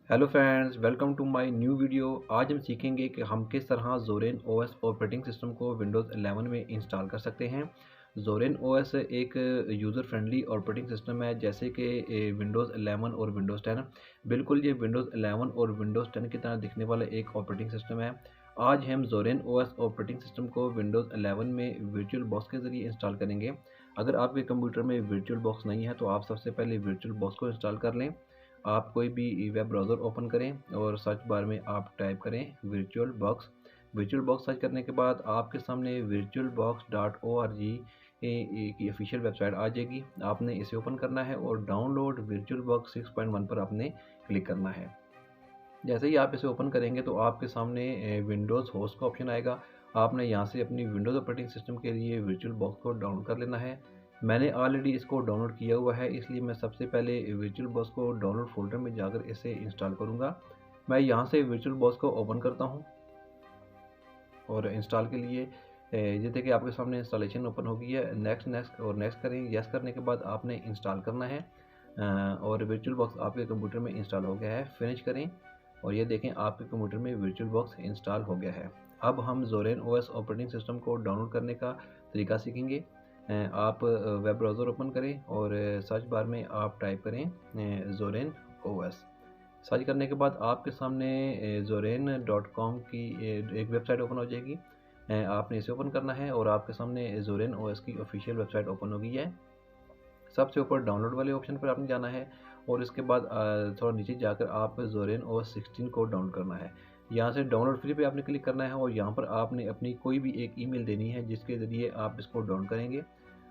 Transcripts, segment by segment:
Hello friends, welcome to my new video. आज हम सीखेंगे कि हम किस तरह ज़ोरेन ओएस ऑपरेटिंग सिस्टम को विंडोज़ 11 में इंस्टॉल कर सकते हैं। ज़ोरेन ओएस एक यूज़र फ्रेंडली ऑपरेटिंग सिस्टम है, जैसे कि विंडोज़ 11 और विंडोज़ 10। बिल्कुल ये विंडोज़ 11 और विंडोज़ 10 की तरह दिखने वाला एक ऑपरेटिंग सिस्टम है। आज हम ज़ोरेन ओएस ऑपरेटिंग सिस्टम को विंडोज़ 11 में वर्चुअल बॉक्स के ज़रिए इंस्टॉल करेंगे। अगर आपके कंप्यूटर में वर्चुअल बॉक्स नहीं है तो आप सबसे पहले वर्चुअल बॉक्स को इंस्टॉल कर लें। आप कोई भी वेब ब्राउज़र ओपन करें और सर्च बार में आप टाइप करें virtual box. Virtual box search करने के बाद आपके सामने virtualbox.org की ऑफिशियल वेबसाइट आ जाएगी। आपने इसे ओपन करना है और डाउनलोड वर्चुअल बॉक्स 6.1 पर आपने क्लिक करना है। जैसे ही आप इसे ओपन करेंगे तो आपके सामने विंडोज़ होस्ट का ऑप्शन आएगा। आपने यहाँ से अपनी विंडोज़ ऑपरेटिंग सिस्टम के लिए वर्चुअल बॉक्स को डाउनलोड कर लेना है। मैंने ऑलरेडी इसको डाउनलोड किया हुआ है, इसलिए मैं सबसे पहले वर्चुअल बॉक्स को डाउनलोड फ़ोल्डर में जाकर इसे इंस्टॉल करूँगा। मैं यहाँ से वर्चुअल बॉक्स को ओपन करता हूँ और इंस्टॉल के लिए ये देखिए आपके सामने इंस्टॉलेशन ओपन हो गई है। नेक्स्ट नेक्स्ट और नेक्स्ट करें। यस करने के बाद आपने इंस्टॉल करना है और वर्चुअल बॉक्स आपके कंप्यूटर में इंस्टॉल हो गया है। फिनिश करें और ये देखें आपके कंप्यूटर में वर्चुअल बॉक्स इंस्टॉल हो गया है। अब हम ज़ोरेन ओएस ऑपरेटिंग सिस्टम को डाउनलोड करने का तरीका सीखेंगे। आप वेब ब्राउज़र ओपन करें और सर्च बार में आप टाइप करें ज़ोरेन ओएस। सर्च करने के बाद आपके सामने ज़ोरेन.com की एक वेबसाइट ओपन हो जाएगी। आपने इसे ओपन करना है और आपके सामने ज़ोरेन ओएस की ऑफिशियल वेबसाइट ओपन हो गई है। सबसे ऊपर डाउनलोड वाले ऑप्शन पर आपने जाना है और इसके बाद थोड़ा नीचे जाकर आप ज़ोरेन ओएस 16 को डाउनलोड करना है। यहाँ से डाउनलोड फ्री पे आपने क्लिक करना है और यहाँ पर आपने अपनी कोई भी एक ईमेल देनी है जिसके ज़रिए आप इसको डाउनलोड करेंगे।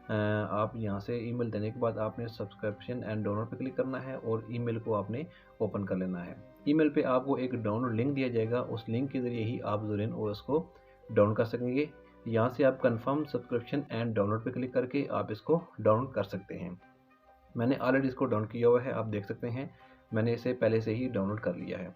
आप यहाँ से ईमेल देने के बाद आपने सब्सक्रिप्शन एंड डाउनलोड पे क्लिक करना है और ईमेल को आपने ओपन कर लेना है। ईमेल पे आपको एक डाउनलोड लिंक दिया जाएगा, उस लिंक के ज़रिए ही आप ज़ोरेन ओएस को डाउनलोड कर सकेंगे। यहाँ से आप कन्फर्म सब्सक्रिप्शन एंड डाउनलोड पे क्लिक करके आप इसको डाउनलोड कर सकते हैं। मैंने ऑलरेडी इसको डाउनलोड किया हुआ है, आप देख सकते हैं। मैंने इसे पहले से ही डाउनलोड कर लिया है।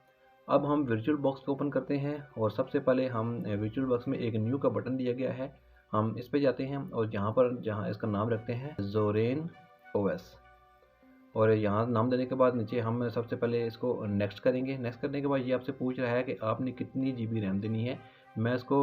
अब हम वर्चुअल बॉक्स को ओपन करते हैं और सबसे पहले हम वर्चुअल बॉक्स में एक न्यू का बटन दिया गया है, हम इस पे जाते हैं और जहाँ इसका नाम रखते हैं ज़ोरेन ओएस। और यहाँ नाम देने के बाद नीचे हम सबसे पहले इसको नेक्स्ट करेंगे। नेक्स्ट करने के बाद ये आपसे पूछ रहा है कि आपने कितनी जीबी रैम देनी है। मैं इसको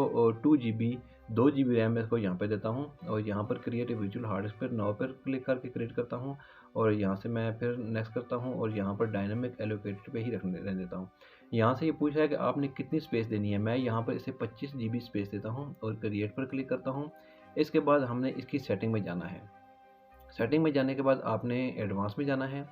2 GB 2 GB रैम में इसको यहाँ पे देता हूँ और यहाँ पर क्रिएट वर्चुअल हार्ड डिस्क पर नाउ पर क्लिक करके क्रिएट करता हूँ और यहाँ से मैं फिर नेक्स्ट करता हूँ और यहाँ पर डायनामिक एलोकेटेड पे ही रहने देता हूँ। यहाँ से ये पूछ रहा है कि आपने कितनी स्पेस देनी है। मैं यहाँ पर इसे 25 GB स्पेस देता हूँ और क्रिएट पर क्लिक करता हूँ। इसके बाद हमने इसकी सेटिंग में जाना है। सेटिंग में जाने के बाद आपने एडवांस में जाना है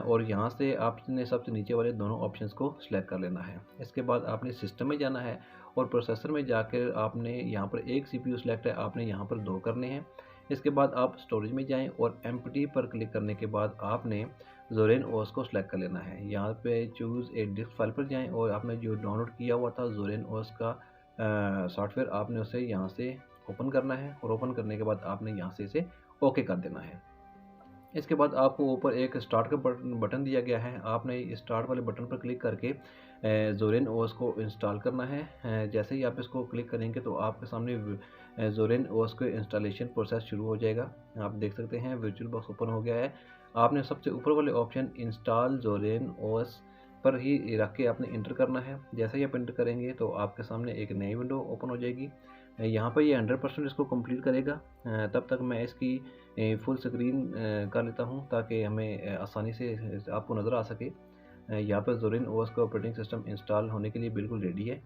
और यहाँ से आपने सबसे नीचे वाले दोनों ऑप्शंस को सिलेक्ट कर लेना है। इसके बाद आपने सिस्टम में जाना है और प्रोसेसर में जाकर आपने यहाँ पर एक सीपीयू सिलेक्ट है, आपने यहाँ पर 2 करने हैं। इसके बाद आप स्टोरेज में जाएं और एम्प्टी पर क्लिक करने के बाद आपने ज़ोरेन ओएस को सिलेक्ट कर लेना है। यहाँ पे चूज़ ए डिस्क फाइल पर जाएं और आपने जो डाउनलोड किया हुआ था ज़ोरेन ओएस का सॉफ्टवेयर, आपने उसे यहाँ से ओपन करना है और ओपन करने के बाद आपने यहाँ से इसे ओके कर देना है। इसके बाद आपको ऊपर एक स्टार्ट का बटन दिया गया है, आपने स्टार्ट वाले बटन पर क्लिक करके ज़ोरेन ओएस को इंस्टॉल करना है। जैसे ही आप इसको क्लिक करेंगे तो आपके सामने ज़ोरेन ओएस का इंस्टॉलेशन प्रोसेस शुरू हो जाएगा। आप देख सकते हैं वर्चुअल बॉक्स ओपन हो गया है। आपने सबसे ऊपर वाले ऑप्शन इंस्टॉल ज़ोरेन ओएस पर ही रख के आपने इंटर करना है। जैसे ही आप इंटर करेंगे तो आपके सामने एक नई विंडो ओपन हो जाएगी। यहाँ पर ये 100% इसको कंप्लीट करेगा। तब तक मैं इसकी फुल स्क्रीन कर लेता हूँ ताकि हमें आसानी से आपको नज़र आ सके। यहाँ पर ज़ोरेन ओएस का ऑपरेटिंग सिस्टम इंस्टॉल होने के लिए बिल्कुल रेडी है।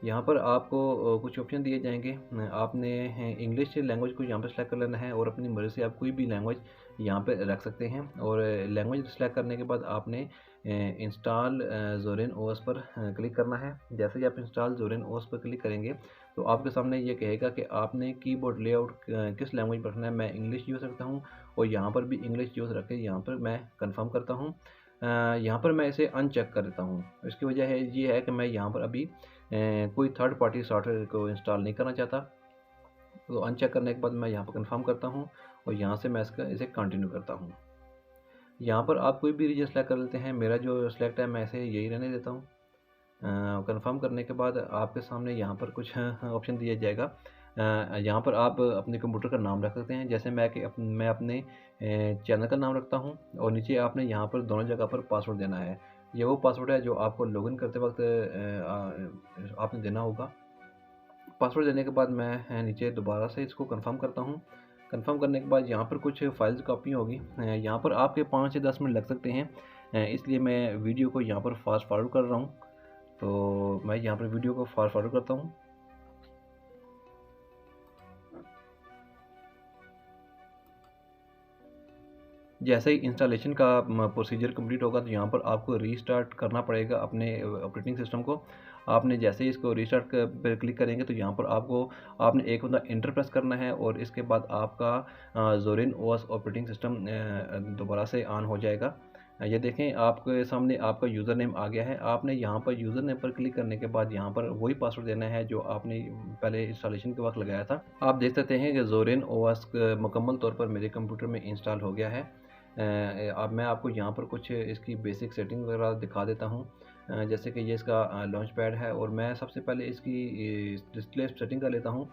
यहाँ पर आपको कुछ ऑप्शन दिए जाएंगे। आपने इंग्लिश लैंग्वेज को यहाँ पर सेलेक्ट कर लेना है और अपनी मर्ज़ी से आप कोई भी लैंग्वेज यहाँ पे रख सकते हैं। और लैंग्वेज सेलेक्ट करने के बाद आपने इंस्टॉल ज़ोरेन ओएस पर क्लिक करना है। जैसे ही आप इंस्टॉल ज़ोरेन ओएस पर क्लिक करेंगे तो आपके सामने ये कहेगा कि आपने कीबोर्ड लेआउट किस लैंग्वेज पर रखना है। मैं इंग्लिश यूज़ रखता हूँ और यहाँ पर भी इंग्लिश यूज़ रख के यहाँ पर मैं कन्फर्म करता हूँ। यहाँ पर मैं इसे अनचेक कर देता हूँ। इसकी वजह है ये है कि मैं यहाँ पर अभी कोई थर्ड पार्टी सॉफ्टवेयर को इंस्टॉल नहीं करना चाहता। तो अनचेक करने के बाद मैं यहाँ पर कंफर्म करता हूँ और यहाँ से मैं इसे कंटिन्यू करता हूँ। यहाँ पर आप कोई भी रीजन सेलेक्ट कर लेते हैं, मेरा जो सिलेक्ट है मैं इसे यही रहने देता हूँ। कंफर्म करने के बाद आपके सामने यहाँ पर कुछ ऑप्शन दिया जाएगा। यहाँ पर आप अपने कंप्यूटर का नाम रख सकते हैं, जैसे मैं अपने चैनल का नाम रखता हूँ, और नीचे आपने यहाँ पर दोनों जगह पर पासवर्ड देना है। ये वो पासवर्ड है जो आपको लॉगिन करते वक्त आपने देना होगा। पासवर्ड देने के बाद मैं नीचे दोबारा से इसको कंफर्म करता हूँ। कंफर्म करने के बाद यहाँ पर कुछ फाइल्स कॉपी होगी, यहाँ पर आपके 5 से 10 मिनट लग सकते हैं, इसलिए मैं वीडियो को यहाँ पर फास्ट फॉरवर्ड कर रहा हूँ। तो मैं यहाँ पर वीडियो को फास्ट फॉरवर्ड करता हूँ। जैसे ही इंस्टॉलेशन का प्रोसीजर कंप्लीट होगा तो यहाँ पर आपको रीस्टार्ट करना पड़ेगा अपने ऑपरेटिंग सिस्टम को। आपने जैसे ही इसको रीस्टार्ट पर क्लिक करेंगे तो यहाँ पर आपने एक बंदा इंटर प्रेस करना है, और इसके बाद आपका ज़ोरिन ओएस ऑपरेटिंग सिस्टम दोबारा से ऑन हो जाएगा। ये देखें आपके सामने आपका यूज़र नेम आ गया है। आपने यहाँ पर यूज़र नेम पर क्लिक करने के बाद यहाँ पर वही पासवर्ड देना है जो आपने पहले इंस्टॉलेशन के वक्त लगाया था। आप देख सकते हैं कि ज़ोरिन ओएस मुकम्मल तौर पर मेरे कंप्यूटर में इंस्टॉल हो गया है। अब मैं आपको यहाँ पर कुछ इसकी बेसिक सेटिंग वगैरह दिखा देता हूँ। जैसे कि ये इसका लॉन्च पैड है, और मैं सबसे पहले इसकी डिस्प्ले सेटिंग कर लेता हूँ,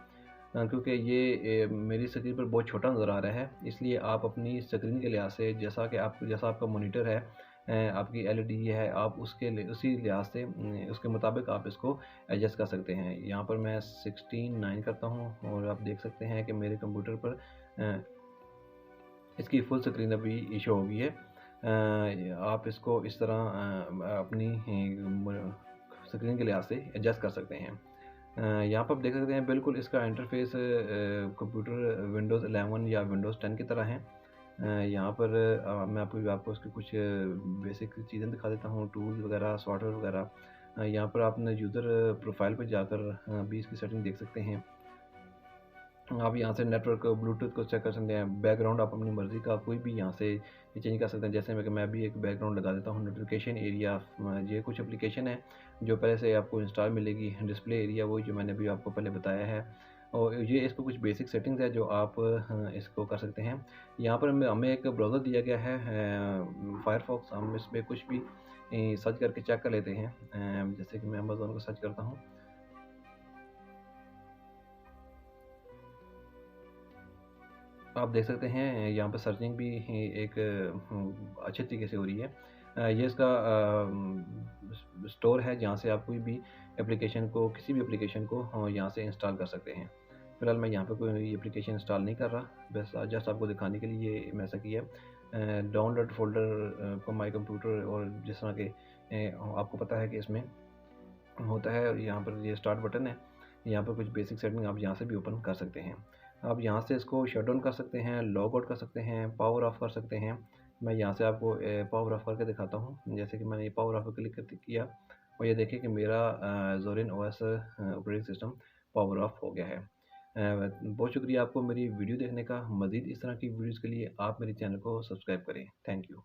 क्योंकि ये मेरी स्क्रीन पर बहुत छोटा नज़र आ रहा है। इसलिए आप अपनी स्क्रीन के लिहाज से जैसा आपका मॉनिटर है, आपकी एलईडी है, आप उसी लिहाज से उसके मुताबिक आप इसको एडजस्ट कर सकते हैं। यहाँ पर मैं 16:9 करता हूँ, और आप देख सकते हैं कि मेरे कंप्यूटर पर इसकी फुल स्क्रीन अभी इशू हो गई है। आप इसको इस तरह अपनी स्क्रीन के लिहाज से एडजस्ट कर सकते हैं। यहाँ पर आप देख सकते हैं बिल्कुल इसका इंटरफेस कंप्यूटर विंडोज़ 11 या विंडोज़ 10 की तरह है। यहाँ पर मैं आपको इसकी कुछ बेसिक चीज़ें दिखा देता हूँ, टूल्स वगैरह, सॉफ्टवेयर वगैरह। यहाँ पर आपने यूज़र प्रोफाइल पर जाकर भी इसकी सेटिंग देख सकते हैं। आप यहाँ से नेटवर्क ब्लूटूथ को चेक कर सकते हैं। बैकग्राउंड आप अपनी मर्ज़ी का कोई भी यहाँ से चेंज कर सकते हैं। जैसे मैं भी एक बैकग्राउंड लगा देता हूँ। नोटिफिकेशन एरिया, ये कुछ एप्लीकेशन है जो पहले से आपको इंस्टॉल मिलेगी। डिस्प्ले एरिया वही जो मैंने भी आपको पहले बताया है, और ये इसको कुछ बेसिक सेटिंग्स है जो आप इसको कर सकते हैं। यहाँ पर हमें एक ब्राउज़र दिया गया है फायरफॉक्स। हम इसमें कुछ भी सर्च करके चेक कर लेते हैं। जैसे कि मैं अमेज़न को सर्च करता हूँ। आप देख सकते हैं यहाँ पर सर्चिंग भी एक अच्छे तरीके से हो रही है। ये इसका स्टोर है जहाँ से आप कोई भी किसी भी एप्लीकेशन को यहाँ से इंस्टॉल कर सकते हैं। फ़िलहाल मैं यहाँ पे कोई एप्लीकेशन इंस्टॉल नहीं कर रहा, बस जस्ट आपको दिखाने के लिए मैं ऐसा किया। डाउनलोड फ़ोल्डर को माई कंप्यूटर, और जिस तरह के आपको पता है कि इसमें होता है, यहाँ पर ये स्टार्ट बटन है। यहाँ पर कुछ बेसिक सेटिंग आप यहाँ से भी ओपन कर सकते हैं। आप यहाँ से इसको शट डाउन कर सकते हैं, लॉग आउट कर सकते हैं, पावर ऑफ कर सकते हैं। मैं यहाँ से आपको पावर ऑफ करके दिखाता हूँ। जैसे कि मैंने ये पावर ऑफ पर क्लिक किया, और ये देखिए कि मेरा Zorin OS operating system power off हो गया है। बहुत शुक्रिया आपको मेरी वीडियो देखने का। मज़ीद इस तरह की वीडियोज़ के लिए आप मेरे चैनल को सब्सक्राइब करें। Thank you.